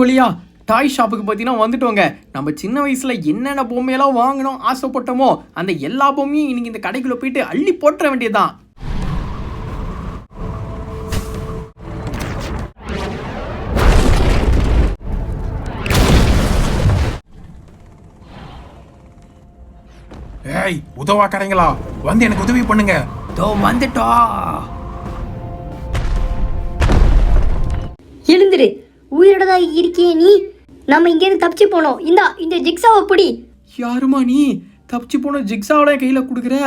வழியா டாய் ஷாப்புக்கு பார்த்தீங்கன்னா வந்துட்டோங்க. நம்ம சின்ன வயசுல என்னென்ன பொம்மையெல்லாம் வாங்கணும் ஆசைப்பட்டோமோ அந்த எல்லா பொம்மையும் இன்னைக்கு இந்த கடைக்குள்ள போயிட்டு அள்ளி போட்டுற வேண்டியதுதான். ஏய் உதவா கடைங்களா, வந்து எனக்கு உதவி பண்ணுங்க. தோ வந்துட்டோ. எழுந்துரு, உயிரோட இருக்கியே நீ. நம்ம இங்கேருந்து தப்பிச்சு போனோம். இந்த ஜிக்ஸாவை பிடி. யாருமா நீ? தப்பிச்சு போன ஜிக்ஸாவோட கையில கொடுக்குற?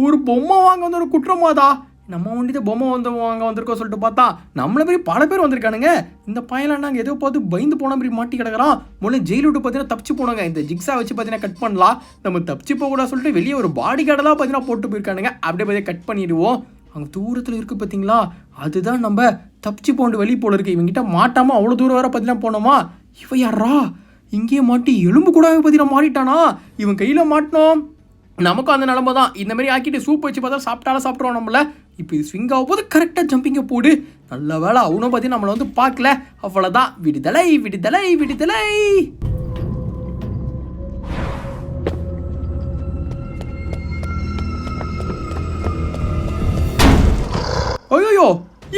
ஒரு பொம்மை வாங்க வந்து ஒரு குற்றமாதா? நம்ம வண்டிட்டு பொம்மை வாங்க வந்திருக்கோம் சொல்லிட்டு பார்த்தா நம்மள மாதிரி பல பேர் வந்திருக்கானுங்க. இந்த பையன் நாங்கள் ஏதோ பார்த்து பயந்து போன மாதிரி மாட்டி கிடக்குறான். முதல்ல ஜெயில விட்டு பார்த்தீங்கன்னா தப்பிச்சு போனாங்க. இந்த ஜிக்ஸா வச்சு பார்த்தீங்கன்னா கட் பண்ணலாம். நம்ம தப்பிச்சு போகக்கூடாது சொல்லிட்டு வெளியே ஒரு பாடி கார்டெல்லாம் பார்த்தீங்கன்னா போட்டு போயிருக்கானுங்க. அப்படியே பார்த்தீங்கன்னா கட் பண்ணிடுவோம். அங்கே தூரத்தில் இருக்குது பார்த்தீங்களா, அதுதான் நம்ம தப்பிச்சு போண்டு வெளியே போல இருக்கு. இவங்கிட்ட மாட்டாமல் அவ்வளோ தூரம் வர பார்த்தீங்கன்னா போனோமா. இவன் யாரா இங்கேயே மாட்டி எலும்பு கூட பார்த்தீங்கன்னா மாட்டிட்டானா? இவன் கையில் மாட்டினோம். நமக்கும் அந்த நிலமை தான். இந்த மாதிரி ஆக்கிட்டு சூப் வச்சு பார்த்தா சாப்பிட்ருவோம் நம்மள. இப்போ இது ஸ்விங் ஆகும் போது கரெக்டாக ஜம்பிங்கை போடு. நல்ல வேலை அவனும் பார்த்தீங்கன்னா நம்மளை வந்து பார்க்கல. அவ்வளோதான். விடுதலை விடுதலை விடுதலை. ஐயோ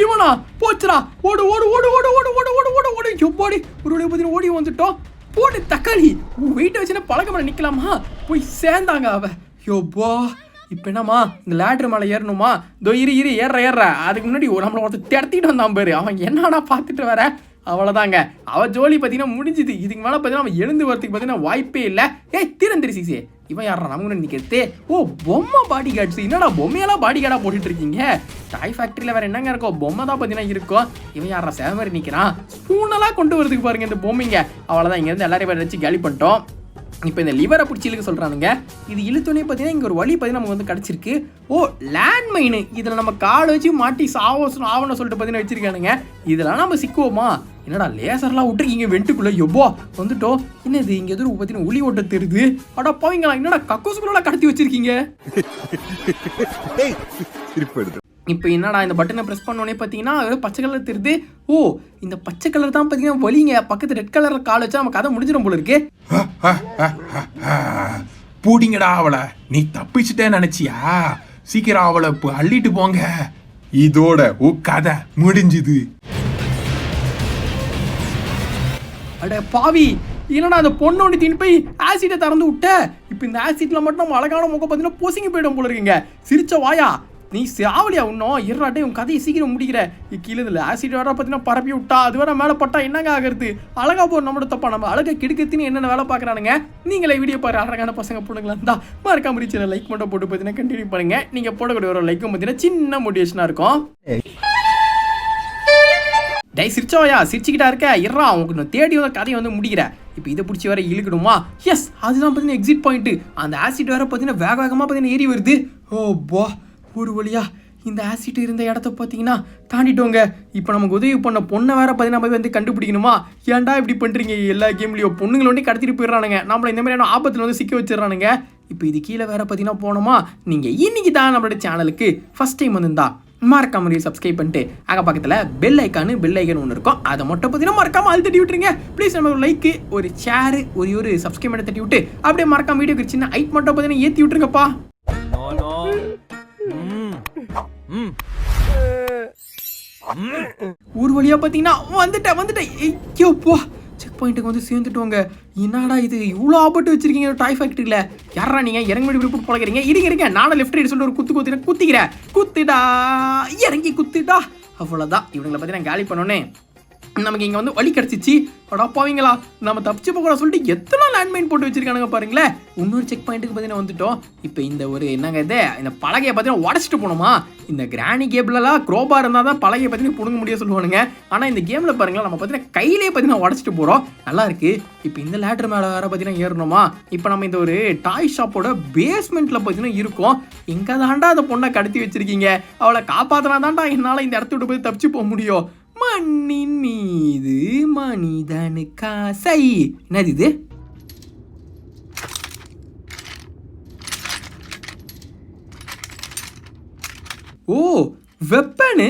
இவனா போச்சுரா. ஓடு ஓடு ஓடு ஓடு ஓடு ஓடு ஓடு ஓடு ஓடு. எப்பாடி ஒரு வழியை பார்த்தீங்கன்னா ஓடி வந்துட்டோம். போடு தக்காளி. வெயிட் வச்சுன்னா பழக்கமான நிற்கலாமா? போய் சேர்ந்தாங்க அவ. யோப்பா இப்போ என்னம்மா இந்த லேட்ரு மேலே ஏறணுமா? இதோ இரு ஏற அதுக்கு முன்னாடி நம்மளை ஒருத்தர் திடத்திட்டு வந்தான் பேர். அவன் என்னன்னா பார்த்துட்டு வர. அவ்வளோதாங்க, அவள் ஜோலி பார்த்தீங்கன்னா முடிஞ்சுது. இதுக்கு மேலே பார்த்தீங்கன்னா அவன் எழுந்து வரதுக்கு பார்த்தீங்கன்னா வாய்ப்பே இல்லை. தீரந்திரி சிசி இவன் யாரா நம்ம முன்னாடி நிற்கிறது? ஓ பொம்மை பாடி கார்ட்ஸ். என்னடா பொம்மையெல்லாம் பாடி கார்டாக போட்டுட்டு இருக்கீங்க? டாய் ஃபேக்ட்ரியில் வேறு என்னங்க இருக்கோ? பொம்மை தான் பார்த்தீங்கன்னா இருக்கும். இவன் யாரா சேவரி நிற்கிறான்? ஸ்பூனெல்லாம் கொண்டு வரதுக்கு பாருங்க இந்த பொம்மைங்க. அவ்வளோதான், இங்கேருந்து எல்லாரையும் பேர் வச்சு காலி பண்ணிட்டோம். இப்போ இந்த லிவரை பிடிச்சி இழுக்க சொல்கிறானுங்க. இது இழுத்தோன்னே பார்த்தீங்கன்னா இங்கே ஒரு வழி பார்த்தீங்கன்னா நமக்கு வந்து கிடச்சிருக்கு. ஓ லேண்ட்மைனு. இதில் நம்ம காலை வச்சு மாட்டி ஆவணம் சொல்லிட்டு பார்த்தீங்கன்னா வச்சிருக்கானுங்க. இதெல்லாம் நம்ம சிக்குவோமா? என்னடா லேசர்லாம் விட்டுருக்கீங்க வெண்டுக்குள்ளே? எவ்வளோ வந்துட்டோம். என்னது இங்கே எதுவும் பார்த்தீங்கன்னா ஒளி ஓட்ட தெரியுது. அடா போவீங்களா, என்னடா கக்கோசுக்குள்ளலாம் கடத்தி வச்சிருக்கீங்க. இப்போ என்னடா இந்த பட்டனை ப்ரெஸ் பண்ணோடனே பார்த்தீங்கன்னா பச்சை கலர் தெரியுது. ஓ இந்த பச்சை கலர் தான் பார்த்தீங்கன்னா வலிங்க. பக்கத்து ரெட் கலரில் கால் வச்சா நம்ம கதை முடிஞ்சிடும் போல இருக்கு. பூடிங்கடா அவளை. நீ தப்பிச்சுட்டேன்னு நினைச்சியா? சீக்கிரம் அவளை அள்ளிட்டு போங்க. இதோட கதை முடிஞ்சுது. அட பாவி, இல்லைனா அந்த பொண்ணு ஒன்று தின்னு போய் ஆசிட்டை திறந்து விட்ட. இப்போ இந்த ஆசிட்டில் மட்டும் நம்ம அழகான முகம் பார்த்தீங்கன்னா பொசிங்க போயிடும் போல இருக்குங்க. சிரிச்ச வாயா நீ சாவலியா? இன்னும் இருறாட்டே உன் கதையை சீக்கிரம் முடிக்கிற. கீழே இதில் ஆசிட் வேற பார்த்தீங்கன்னா பரப்பி விட்டா அது வேற மேலே பட்டா என்னங்க ஆகிறது? அழகா போகிற நம்மளோட தப்பா? நம்ம அழகை கெடுக்கிறதுன்னு என்னென்ன வேலை பார்க்குறானுங்க. நீங்களே வீடியோ பாரு. அழகான பசங்க பொண்ணுங்களா இருந்தா மறக்காம ரீச்சில் லைக் மட்டும் போட்டு பார்த்தீங்கன்னா கண்டினியூ பண்ணுங்க. நீங்கள் போடக்கூடிய ஒரு லைக்கும் பார்த்தீங்கன்னா சின்ன மோட்டிவேஷனாக இருக்கும். டை சிரிச்சோயா, சிரிச்சுக்கிட்டா இருக்க. இருறா உங்களுக்கு நான் தேடி வந்த கதையை வந்து முடிக்கிறேன். இப்போ இதை பிடிச்சி வேற இழுக்கணுமா? எஸ், அதுதான் பார்த்தீங்கன்னா எக்ஸிட் பாயிண்ட்டு. அந்த ஆசிட் வேற பார்த்தீங்கன்னா வேகமாக பார்த்தீங்கன்னா ஏறி வருது. ஓ பா, ஒரு வழியா இந்த ஆசிட் இருந்த இடத்த பார்த்தீங்கன்னா தாண்டிட்டோங்க. இப்போ நமக்கு உதவி பண்ண பொண்ணை வேற பார்த்தீங்கன்னா போய் வந்து கண்டுபிடிக்கணுமா? ஏன்டா இப்படி பண்ணுறீங்க? எல்லா கேம்லேயும் பொண்ணுங்களை ஒன்றே கடத்திட்டு போயிடுறானுங்க. நம்மளை இந்த மாதிரியான ஆபத்தில் வந்து சிக்க வச்சிடறானுங்க. இப்போ இது கீழே வேற பார்த்தீங்கன்னா போனோமா? நீங்கள் இன்னைக்கு தான் நம்மளோட சேனலுக்கு ஃபர்ஸ்ட் டைம் வந்துருந்தா மறக்காம சப்ஸ்கிரைப் பண்ணிட்டு அங்கே பக்கத்தில் பெல் ஐக்கான் ஒன்று இருக்கும். அதை மட்டும் பார்த்தீங்கன்னா மறக்காம அது தட்டி விட்டுருங்க ப்ளீஸ். நம்ம ஒரு லைக்கு, ஒரு ஷேரு, ஒரு சப்ஸ்கிரைப் பண்ணி தட்டி விட்டு அப்படியே மறக்காம வீடியோக்கு சின்ன ஐட் மட்டும் பார்த்தீங்கன்னா ஏற்றி விட்டுருங்கப்பா. ஒரு வழியா பார்த்தீங்கன்னா வந்துட்டேன். ஐயோப்பா, செக் பாயிண்ட்டுக்கு வந்து சேர்ந்துட்டோங்க. என்னடா இது இவ்வளோ ஆபத்து வச்சிருக்கீங்க டாய் ஃபேக்ட்ரியில்? யாரா நீங்கள் இறங்கி போய் போட்டு பழகிறீங்க? இருங்க நானும் லெஃப்ட் ரைட் சொல்லிட்டு ஒரு குத்திக்கிறேன். குத்துடா, இறங்கி குத்துடா. அவ்வளோதான். இவங்களை பார்த்தீங்கன்னா காலி பண்ணோன்னே நமக்கு இங்கே வந்து வழி கிடச்சிச்சு. அடப்பாவீங்களா, நம்ம தப்பிச்சு போக சொல்லிட்டு எத்தனை லேண்ட்மைன் போட்டு வச்சிருக்கானுங்க பாருங்களேன். இன்னொரு செக் பாயிண்ட்டுக்கு பார்த்தீங்கன்னா வந்துட்டோம். இப்போ இந்த ஒரு என்னங்க இது, இந்த பலகையை பார்த்தீங்கன்னா உடச்சிட்டு போனோமா? இந்த கிராணி கேபிளெல்லாம் க்ரோபா இருந்தால் தான் பலகையை பார்த்தீங்கன்னா பிடுங்க முடியும் சொல்லுவானுங்க. ஆனால் இந்த கேமில் பாருங்களா நம்ம பார்த்தீங்கன்னா கையிலே பார்த்தீங்கன்னா உடச்சிட்டு போகிறோம். நல்லா இருக்கு. இப்போ இந்த லேட்ரு மேலே வேறு பார்த்தீங்கன்னா ஏறணுமா? இப்போ நம்ம இந்த ஒரு டாய் ஷாப்போட பேஸ்மெண்ட்டில் பார்த்தீங்கன்னா இருக்கோம். எங்கே தாண்டா அந்த பொண்ணை கடத்தி வச்சிருக்கீங்க? அவளை காப்பாற்றினா தாண்டா என்னால் இந்த இடத்த விட்டு போய் தப்பிச்சு போக முடியும். மண்ணின் மீது மனிதனுக்கு ஆசை. என்னது இது? ஓ வெப்பனு.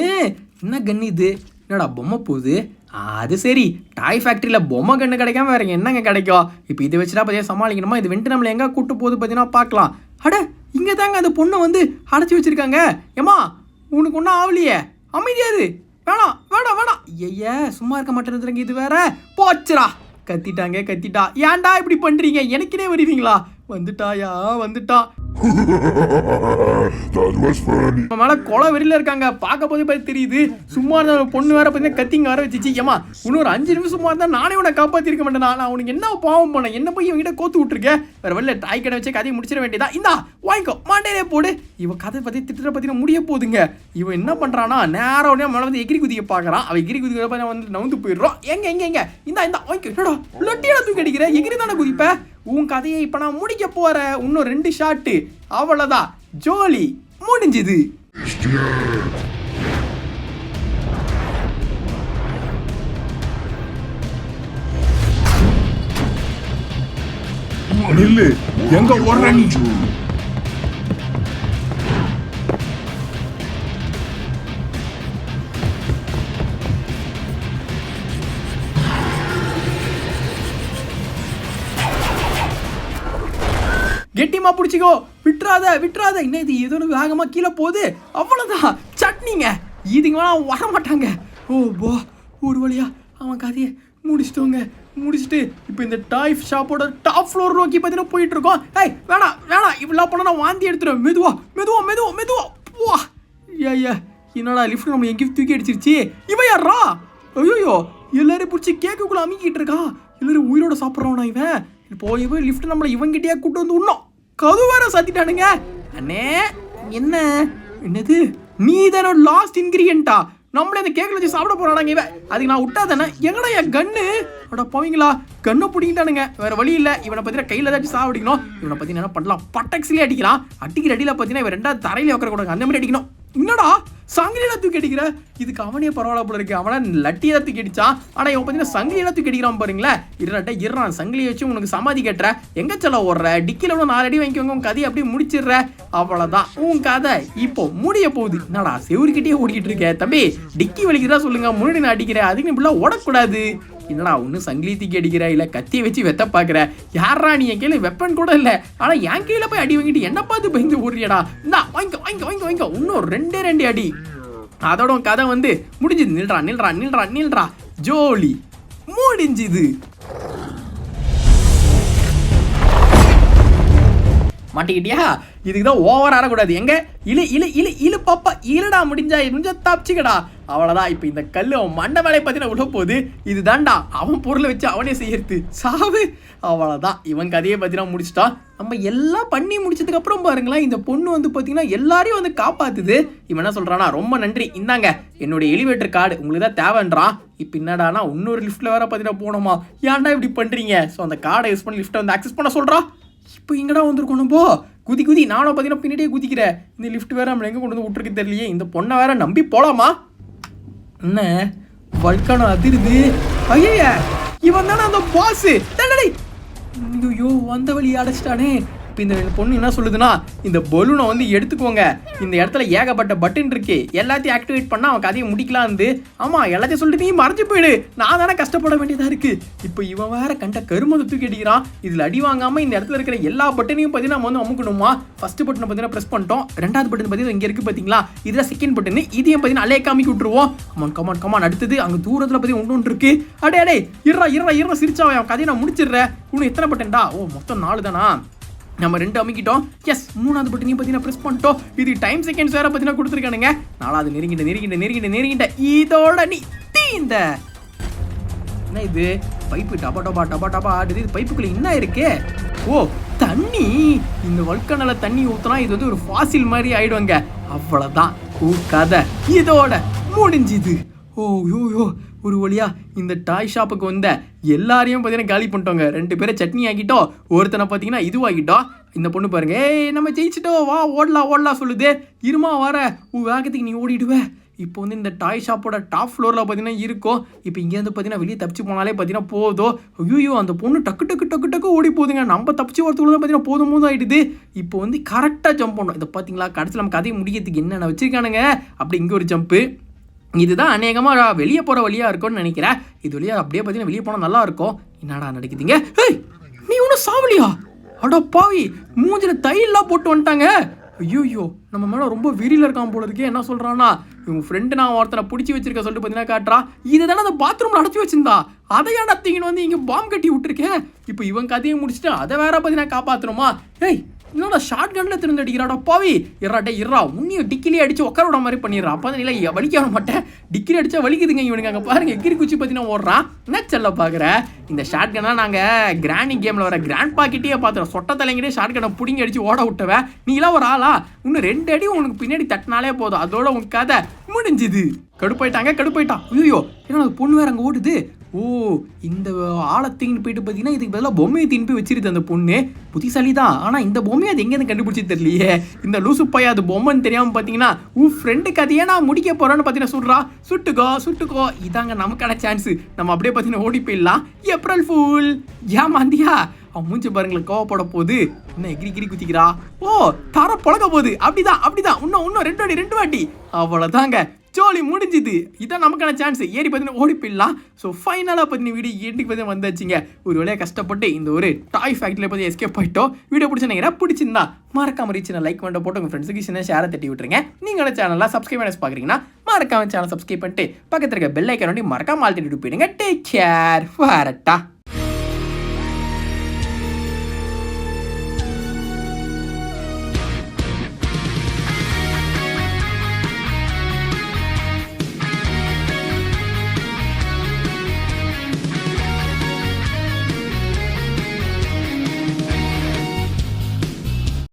என்ன கன் இது? என்னடா பொம்மை போகுது? அது சரி, டாய் ஃபேக்ட்ரியில் பொம்மை கண்ணு கிடைக்காம வேற என்னங்க கிடைக்கும்? இப்போ இதை வச்சுட்டா பார்த்தீங்கன்னா சமாளிக்கணுமா? இது வந்துட்டு நம்மளை எங்கே கூட்டு போகுது பார்த்தீங்கன்னா பார்க்கலாம். அட இங்கே தாங்க அந்த பொண்ணை வந்து அடைச்சி வச்சிருக்காங்க. ஏம்மா உனக்கு ஒன்றும் ஆகலையே, அமைதியாது, வேணாம் வேணாம் வேணாம். ஐயா சும்மா இருக்க மாட்டேன்னு இது வேற போச்சுரா. கத்திட்டா. ஏன்டா இப்படி பண்றீங்க? எனக்குனே வருவீங்களா? வந்துட்டாயா வந்துட்டா. மேல கொலை வெறியில இருக்காங்க. பார்க்க போதே பார்த்து தெரியுது. சும்மா இருந்த பொண்ணு வேற பார்த்தீங்கன்னா கத்திங்க வர வச்சு. ஏமா இன்னொரு 5 நிமிஷம் சும்மா இருந்தா நானே உன்னை காப்பாத்திருக்க மாட்டேன். நான் உனக்கு என்ன பாவம் பண்ணேன்? என்ன போய் இவங்கிட்ட கோத்து விட்டுருக்கேன். வேற வெளில டாய் கடை வச்சு கதையை முடிச்சிட வேண்டியதா. இந்தா வாங்கிக்கோ, மாண்டேனே போடு. இவன் கதை பத்தி திட்டத்தை பத்தி முடிய போகுதுங்க. இவன் என்ன பண்றானா, நேரம் உடனே மேல வந்து எகிரி குதிக்க பாக்குறான். அவன் எகிரி குதிக்க வந்து நவுந்து போயிடுறான். எங்க இந்த வாங்கிக்கோ. என்னடா லொட்டியோட தூக்கி அடிக்கிற? எகிரி தானே குதிப்ப. உன் கதையை இப்ப நான் முடிக்க போறேன். இன்னும் 2 ஷாட்டு, அவ்வளவுதான், ஜோலி முடிஞ்சுது. நில்லு, எங்க ஓடுற நீ? கெட்டிமா பிடிச்சிக்கோ, விட்டுறாத. என்ன இது ஏதோ வேகமா கீழே போகுது. அவ்வளவுதான், சட்னிங்க. இதுக்கு மேலே வர மாட்டாங்க. ஒரு வழியா அவன் கதையை முடிச்சுட்டு இப்போ இந்த டாய் ஷாப்போட டாப் ஃப்ளோர் நோக்கி பார்த்தீங்கன்னா போயிட்டு இருக்கோம். வேணாம் இப்படிலாம் போனால் நான் வாந்தி எடுத்துருவேன். மெதுவா வா. ஐயா என்னடா லிஃப்ட் நம்ம எங்கேயும் தூக்கி அடிச்சிருச்சு. இவன் யாரா? ஐயோ எல்லாரும் பிடிச்சி கேக்குக்குள்ள அமைக்கிட்டு இருக்கா. எல்லாரும் உயிரோட சாப்பிட்றவனா இவன்? போய் லிஃப்ட் நம்மளை இவங்கிட்டே கூட்டு வந்து இன்னும் கது வேற சாத்திட்டானுங்க. அண்ணே என்னது நீ தானே லாஸ்ட் இன்கிரியன்ட்டா? நம்மளே இந்த கேக்கில் வச்சு சாப்பிட போறானாங்க இவன். அதுக்கு நான் விட்டா தானே. எங்கடா என் கன்னு? அட போவீங்களா, கண்ணை பிடிக்கிட்டானுங்க. வேற வழி இல்லை. இவனை பத்தின கையில் ஏதாச்சும் சாப்பிடிக்கணும். இவனை பத்தி என்ன பண்ணலாம்? பட்டக்ஸ்லேயே அடிக்கலாம். அடிக்கிற அடியில் பார்த்தீங்கன்னா இவன் 2வது தரையில உட்காரக்கூடாது, அந்த மாதிரி அடிக்கணும். என்னடா சங்கிலியெல்லாம் தூக்கி அடிக்கிற? இதுக்கு அவனே பரவாயில்ல போல இருக்கு. அவனை லட்டியை தூக்கி அடிச்சான். ஆனால் இவன் பார்த்தீங்கன்னா சங்கிலியெல்லாம் தூக்கி அடிக்கிறான் பாருங்களேன். இருறான் சங்கிலியை வச்சு உனக்கு சமாதி கட்டுற. எங்க சொல்ல ஓடுற? டிக்கில 4 அடி வாங்கிக்கோங்க. உன் கதையை அப்படியே முடிச்சிடுற. அவ்வளோதான் உன் கதை இப்போ முடிய போகுது. என்னடா செவருக்கிட்டே ஓடிக்கிட்டு இருக்க தம்பி? டிக்கி வலிக்கிறதா சொல்லுங்க, முன்னாடி நான் அடிக்கிறேன். அதுக்கு இப்படிலாம் ஓடக்கூடாது. என்னடா ஒன்றும் சங்கிலி தூக்கி அடிக்கிற, இல்லை கத்தியை வச்சு வெத்த பார்க்குற. யாரா நீ? என் கையில் வெப்பன் கூட இல்லை, ஆனால் என் கையில் போய் அடி வாங்கிட்டு என்ன பார்த்து பயந்து ஓடுறியடா. இந்தா வாங்கிக்கோ. இன்னும் 2 அடி. அதோட கதை வந்து முடிஞ்சுது. நில்றா. ஜோலி முடிஞ்சுது. மாட்டிக்கிட்டியா? இதுக்கு தான் ஓவர் ஆடக்கூடாது. எங்க இழு பாப்பா, இழுடா. முடிஞ்சா தப்பிச்சுக்கடா. அவ்வளோதான். இப்போ இந்த கல் அவன் மண்டை வேலையை பார்த்தீங்கன்னா உள்ள போகுது. இது தாண்டா அவன் பொருளை வச்சு அவனே செய்யறது. சாவு. அவ்வளோதான், இவன் கதையை பார்த்தீங்கன்னா முடிச்சிட்டான். நம்ம எல்லாம் பண்ணி முடிச்சதுக்கு அப்புறம் பாருங்களேன், இந்த பொண்ணு வந்து பார்த்தீங்கன்னா எல்லாரையும் வந்து காப்பாத்துது. இவன் என்ன சொல்றானா, ரொம்ப நன்றி, இந்தாங்க என்னுடைய எலிவேட்டர் கார்டு, உங்களுக்கு தான் தேவைன்றான். இப்போ என்னடானா இன்னொரு லிஃப்ட்ல வேற பார்த்தீங்கன்னா போனோமா? ஏன்டா இப்படி பண்றீங்க? ஸோ அந்த கார்டை யூஸ் பண்ணி லிஃப்ட்டை வந்து ஆக்சஸ் பண்ண சொல்றா. இப்போ இங்கடா வந்திருக்கோம் நம்ம. குதி நானும் பார்த்தீங்கன்னா பின்னாடியே குதிக்கிறேன். இந்த லிஃப்ட் வேற நம்மளை எங்கே கொண்டு வந்து விட்டுருக்கு தெரியலையே. இந்த பொண்ணை வேற நம்பி போலாமா? என்ன வல்கானோ அதிருது. ஐயா இவன் தானே அந்த பாஸ். ஐயோ வந்த வழி அடைச்சிட்டானே. இப்போ இந்த பொண்ணு என்ன சொல்லுதுன்னா, இந்த பலூனை வந்து எடுத்துக்கோங்க, இந்த இடத்துல ஏகப்பட்ட பட்டன் இருக்கு, எல்லாத்தையும் ஆக்டிவேட் பண்ணால் அவன் கதையை முடிக்கலாம் இருந்து. ஆமாம் எல்லாத்தையும் சொல்லிட்டு நீ மறைஞ்சு போயிடு, நான் தானே கஷ்டப்பட வேண்டியதாக இருக்குது. இப்போ இவன் வேற கண்ட கருமத்தை தூக்கி அடிக்கிறான். இதில் அடி வாங்காமல் இந்த இடத்துல இருக்கிற எல்லா பட்டனையும் பார்த்தீங்கன்னா நம்ம வந்து அமுக்கணுமா? ஃபர்ஸ்ட் பட்டனை பார்த்தீங்கன்னா ப்ரெஸ் பண்ணிட்டோம். 2வது பட்டன் பார்த்தீங்கன்னா இங்கே இருக்குது பார்த்தீங்களா, இதில் செகண்ட் பட்டன். இதையும் பார்த்தீங்கன்னா அலைய காமிக்கி விட்டுருவோம். கமான் அடுத்தது அங்கே தூரத்தில் பார்த்தீங்கன்னா ஒன்று இருக்கு. அடே இருறா சிரிச்சா அவன் கதையை நான் முடிச்சிடுறேன். இன்னும் எத்தனை பட்டன்டா? மொத்தம் 4 தானா? நம்ம 2 அமைக்கிட்டோம். எஸ் 3வது பட்டனையும் பார்த்தீங்கன்னா ப்ரெஸ் பண்ணிட்டோம். இது டைம் செகண்ட்ஸ் வேற பார்த்தீங்கன்னா கொடுத்துருக்கானுங்க. 4வது நெருங்கிட்ட இதோட நீ தீந்த. என்ன இது? பைப்பு டபா ஆடுது. இது பைப்புக்குள்ள என்ன இருக்கு? தண்ணி. இந்த வல்கனால தண்ணி ஊத்துனா இது வந்து ஒரு ஃபாசில் மாதிரி ஆயிடுவாங்க. அவ்வளவுதான் கதை இதோட முடிஞ்சுது. ஒரு வழியா இந்த டாய் ஷாப்புக்கு வந்த எல்லாரையும் பார்த்தீங்கன்னா காலி பண்ணிட்டோங்க. 2 பேரை சட்னி ஆக்கிட்டோம், ஒருத்தனை பார்த்தீங்கன்னா இதுவாகிட்டோம். இந்த பொண்ணு பாருங்க, நம்ம ஜெயிச்சிட்டோம், வா ஓடலாம் சொல்லுது. இருமா வர, வேகத்துக்கு நீ ஓடிடுவே. இப்போ வந்து இந்த டாய் ஷாப்போட டாப் ஃப்ளோரில் பார்த்தீங்கன்னா இருக்கும். இப்போ இங்கேருந்து பார்த்தீங்கன்னா வெளியே தப்பிச்சு போனாலே பார்த்தீங்கன்னா போதும். ஐயோ அந்த பொண்ணு டக்கு ஓடி போகுதுங்க. நம்ம தப்பிச்சு வரத்துக்குள்ள பார்த்தீங்கன்னா போதும் ஆகிடுது. இப்போ வந்து கரெக்டாக ஜம்ப் பண்ணணும். இதை பார்த்தீங்களா, கடைசியில் நம்ம கதையை முடிக்கிறதுக்கு என்னென்ன வச்சிருக்கானுங்க. அப்படி இங்கே ஒரு ஜம்ப்பு, இதுதான் அநேகமாக வெளியே போகிற வழியாக இருக்கும்னு நினைக்கிறேன். இது வழியாக அப்படியே பார்த்தீங்கன்னா வெளியே போனால் நல்லா இருக்கும். என்னடா நடக்குதுங்க? ஏய், நீ ஒன்றும் சாவலியா? அடோ பாவி, மூஞ்சில தையெல்லாம் போட்டு வந்துட்டாங்க. ஐயோ, நம்ம மேலே ரொம்ப வெறியில் இருக்கான் போல இருக்கே. என்ன சொல்கிறான்னா, இவங்க ஃப்ரெண்டு நான் ஒருத்தனை பிடிச்சி வச்சிருக்க சொல்லிட்டு பார்த்தீங்கன்னா காட்டுறா. இதை தானே அந்த பாத்ரூமில் அடைச்சி வச்சிருந்தா, அதையாடா தீங்கன்னு வந்து இங்கே பாம்பு கட்டி விட்டுருக்கேன். இப்போ இவன் கதையை முடிச்சுட்டு அதை வேற பார்த்தீங்கன்னா காப்பாற்றணுமா? ஏய், என்னோட ஷார்ட் கன்ல திறந்து அடிக்கிறாடா பாவி. இறா உன்னையும் டிக்கிலே அடிச்சு உட்கார விட மாதிரி பண்ணிடுறான். அப்போ தான் இல்லை வலிக்க வர மாட்டேன். டிக்கிலே அடிச்சா வலிக்குதுங்க இவனுக்கு. அங்கே பாருங்க எகிரி குச்சி பார்த்தீங்கன்னா ஓடுறான். என்ன செல்ல பார்க்குற? இந்த ஷார்ட் கன்னா நாங்கள் கிராண்டிங் கேமில் வர கிராண்ட் பாக்கெட்டே பார்த்துறோம். சொட்ட தலைங்கிட்டே ஷார்ட் கனை பிடிங்கி அடிச்சு ஓட விட்டவன் நீலாம் ஒரு ஆளா? இன்னும் 2 அடி உனக்கு பின்னாடி தட்டினாலே போதும், அதோட உன் கதை முடிஞ்சுது. கடுப்பாயிட்டான். ஐயோ, ஏன்னா பொண்ணு வேற அங்கே ஓடுது. ஓ, இந்த ஆளை தீங்கிட்டு போயிட்டு பார்த்தீங்கன்னா இதுக்கு பதிலாக பொம்மையை தீன்னு போய் வச்சிருது அந்த பொண்ணு. புத்திசாலி தான். ஆனால் இந்த பொம்மையை அது எங்கேருந்து கண்டுபிடிச்சி தெரியலையே. இந்த லூசு பையா அது பொம்மைன்னு தெரியாமல் பார்த்தீங்கன்னா உன் ஃப்ரெண்டு கதையே நான் முடிக்க போகிறேன்னு பார்த்தீங்கன்னா சுட்டுக்கோ. இதாங்க நமக்கான சான்ஸு. நம்ம அப்படியே பார்த்தீங்கன்னா ஓடி போயிடலாம். ஏப்ரல் ஃபூல் ஏமாந்தியா? அவன் மூஞ்சி பாருங்களேன், கோவப்பட போகுது. இன்னும் எகிரி குத்திக்கிறா. ஓ, தர பழக போகுது. அப்படிதான். இன்னும் 2 வாட்டி. அவ்வளோதாங்க, ஜோலி முடிஞ்சுது. இதான் நமக்கான சான்ஸ். ஏறி பார்த்தீங்கன்னா ஓடி போயிடலாம். ஸோ ஃபைனலாக பார்த்தீங்கன்னா வீடியோ எண்டுக்கு பார்த்தீங்கன்னா வந்தாச்சுங்க. ஒரு வேலையாக கஷ்டப்பட்டு இந்த ஒரு டாய் ஃபேக்ட்ரியில் பார்த்து எஸ்கேப் ஆகிட்டோம். வீடியோ பிடிச்சிருந்தா மறக்காம ரீச் லைக் பண்ணிட்டு போட்டு உங்கள் ஃப்ரெண்ட்ஸுக்கு சின்ன ஷேரை தட்டி விட்டுருங்க. நீங்களோட சேனலில் சப்ஸ்கிரைப் பண்ணி பார்க்குறீங்கன்னா மறக்காம சேனல் சப்ஸ்கிரைப் பண்ணிட்டு பக்கத்தில் இருக்க பெல் ஐக்கான மறக்காம ஆல்ரெடி போயிடுங்க. Take care. வரட்டா.